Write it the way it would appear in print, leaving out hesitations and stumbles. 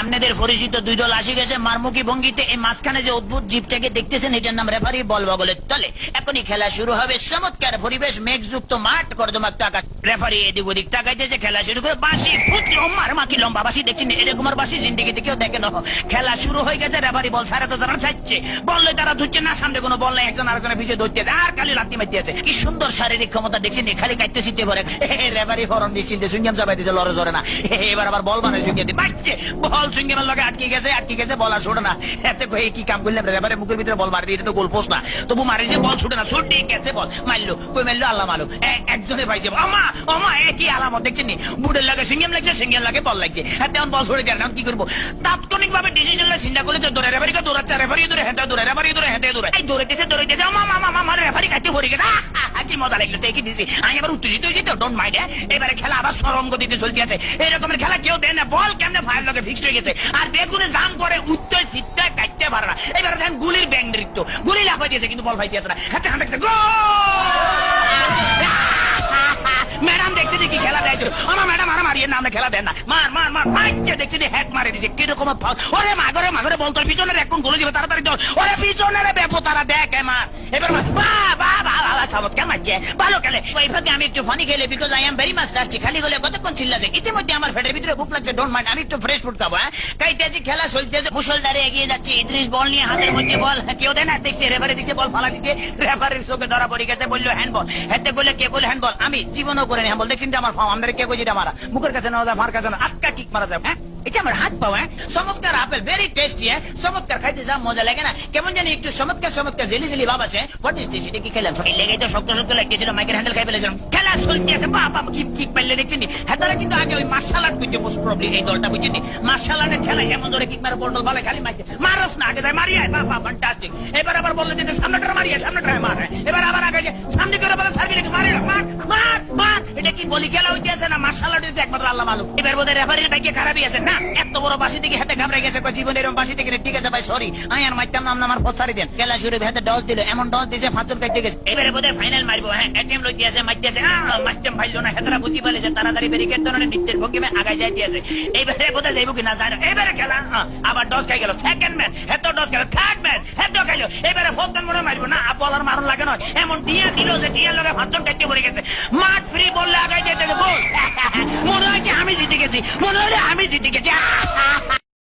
আপনাদের পরিচিত দুই দল আসি গেছে মারমুখী ভঙ্গিতে। এই মাঝখানে যে অদ্ভুত জীবটাকে দেখতেছেন এটার নাম রেফারি বল বগলের তলে। এখনই খেলা শুরু হবে। চমৎকার পরিবেশ, মেঘযুক্ত মাঠ, কর্দমাক টাকা। রেফারি এদিক ওদিক তাকাইতেছে, খেলা শুরু করে বাঁশি ফুটছে। ওমার মাকি লম্বা বাঁশি দেখছেন, এরকম আর বাঁশি জিন্দিগিতে কেউ দেখে না। খেলা শুরু হয়ে গেছে, রেফারি বল ছাড়া তো তারা চাইছে, বললে তারা ধুচ্ছে না, সামনে কোনো বল নেই, একজন আরেকজনের পিছিয়ে ধরতে আর খালি লাত্তি মারতে আছে। কি সুন্দর শারীরিক ক্ষমতা দেখছেন, খালি কাটতে চিনতে পারে। রেফারি ফরন নিশ্চিন্তে সুইংগাম চাপাইতেছে, লড়ে জরে না। এবার আবার বল বানায় সুইংগাম বাচ্চে, বল সুইংগামের লগে আটকে গেছে, বল আর ছোটে না। এতে কি কাম করলাম, রেফারি মুখের ভিতরে বল মারি দিয়ে, এটা তো গোল পোস্ট না, তবু মারি যে বল ছুটে না, ছুটে গেছে বল মারলো, কই মারলো আল্লাহ মারলো, একজনে পাইছে। আমা আমা একই আলামত দেখছেন নি, বুটের লাগে সুইংগাম লাগছে, সুইংগাম লাগে বল লাগছে। তেমন বল ছুটে দেয় না, কি করবো? তাৎক্ষণিক ভাবে ডিসিশন চিন্তা করলে যে দৌড়ে রেফারিকে দৌড়াচ্ছে, রেফারি দৌড়ে হেঁটে দৌড়ে, রেফারি দৌড়ে হেঁটে দৌড়ে, এই দৌড়াইতেছে আমা রেফারি কাটতে পড়ে গেছে। কি মজা লাগলো, ঠিকই দিছি। আমি এবার উত্তেজিত হয়েছি তো, ডোন্ট মাইন্ড। এবারে খেলা আবার সরম গতিতে চলতে আছে। এরকমের খেলা কেউ দেয় না, বল কেমনে ফায়ার লগে ফিক্সড হয়ে গেছে, আর বেগুনে জাম করে উত্তর সিটটা কাটতে পারে না। এবারে দেখেন গুলির ব্যাং নৃত্য, গুলি লাফাই দিয়েছে কিন্তু বল ফাইতে না। হাতে হাতে ম্যাডাম দেখছি কি খেলা দেয়, আমার ম্যাডাম আর মারিয়ে না, আমরা খেলা দেন না, মার মার মার মারছে, দেখছি হ্যাক মারে দিচ্ছে। কিরকম ওরে মাগরে মাগরে বল, তোর পিছনে এখন গোলে যাবে, তাড়াতাড়ি দল, ওরে পিছনে বেপো তারা দেখ মার। এবার চমৎকার মারছে, ভালো খেলে। ওইভাবে আমি একটু ফানি খেলে, because I am very much tasty. খালি গেলে কতক্ষণ চিল্লাছে, ইতিমধ্যে আমার পেটের ভিতরে ভুক লাগছে, ডোন্ট মাইন্ড, আমি একটু ফ্রেশ ফুড খাবো। কাইতেছি, খেলা চলতেছে, মুসলধারে এগিয়ে যাচ্ছে। ইদ্রিস বল নিয়ে হাতের মধ্যে বল, কেউ দেয় না, দেখছি রেফারি দিচ্ছে, বল ফালা দিচ্ছে, রেফারির চোখে ধরা পড়ে গেছে, বললো হ্যান্ডবল। হেঁটে বললে কে বলে হ্যান্ডবল, আমি জীবনও করে হ্যান্ডবল দেখছি আমার ফাও, আমাদের কে বলছি মারা, মুখের কাছে নেওয়া যায়, মার কাছে না, আটকা কিক মারা যায়। হ্যাঁ এটা আমার হাত পাওয়া। চমৎকার আপেল, ভেরি টেস্টি। চমৎকার খাইতে যা মজা লাগে না, কেমন জানি একটু চমৎকার চমৎকার জেলি জেলি ভাব আছে। What is this? এটা কি খেলাম? লেগে তো শক্ত শক্ত লাগতেছিল, মাইকের হ্যান্ডেল খাই ফেলেছিলাম। খেলা চলতে আছে, বাবা কিক কিক পাইলে দেখছেন। হ্যাঁ তারা কিন্তু আগে ওই মার্শাল আর্ট করতে মোস্ট প্রবলি, এই দলটা বুঝছেন মার্শাল আর্টের ঠেলা, এমন ধরে কিক মারে বল ভালো খালি মাইকে মারস না, আগে যায় মারিয়ে, বাবা ফ্যান্টাস্টিক। এবার আবার বললে যে সামনেটা মারিয়ে, সামনেটা মারে, এবার আবার আগে যে সামনে করে বলে সার্ভি রেখে মারি, মার মার মার। এটা কি বলি খেলা হইতে আছে না মার্শাল আর্ট হইতে একমাত্র আল্লাহ মালুম। এবার বোধহয় রেফারির বাইকে খারাপই আছে না, এত বড় বাসি থেকে হাতে ঘাবড়ে গেছে, জীবনের এরকম বাসি থেকে। ঠিক আছে ভাই, সরি, আমি আর মারতাম নাম আমার ফসারি দেন। খেলা শুরু হাতে ডস দিল, এমন ডস দিয়েছে ফাঁচুর কাটতে গেছে। এবারে বোধহয় ফাইনাল মারবো। হ্যাঁ এটিএম লইতে আছে, মারতেছে, মারতাম ভাইলো না, হেতারা বুঝি পালিয়েছে, তাড়াতাড়ি ব্যারিকেড ধরনের নৃত্যের ভঙ্গিমে আগায় যাইতে আছে। এইবারে বোধহয় যাইব কিনা যায় না। এবারে খেলা আবার ডস খাই গেল, সেকেন্ড ম্যান হেত ডস গেল, থার্ড ম্যান হেত খাইলো। এবারে ফোর্থ ম্যান মনে মারবো না, বলার মারণ লাগে নয়, এমন ডিয়া দিল যে ডিয়ার লগে ফাঁচুর কাটতে পড়ে গেছে। মাঠ ফ্রি বললে আগায় যেতে গোল। মনে হয় যে আমি জিতে গেছি, মনে হলে আমি জিতে গেছি।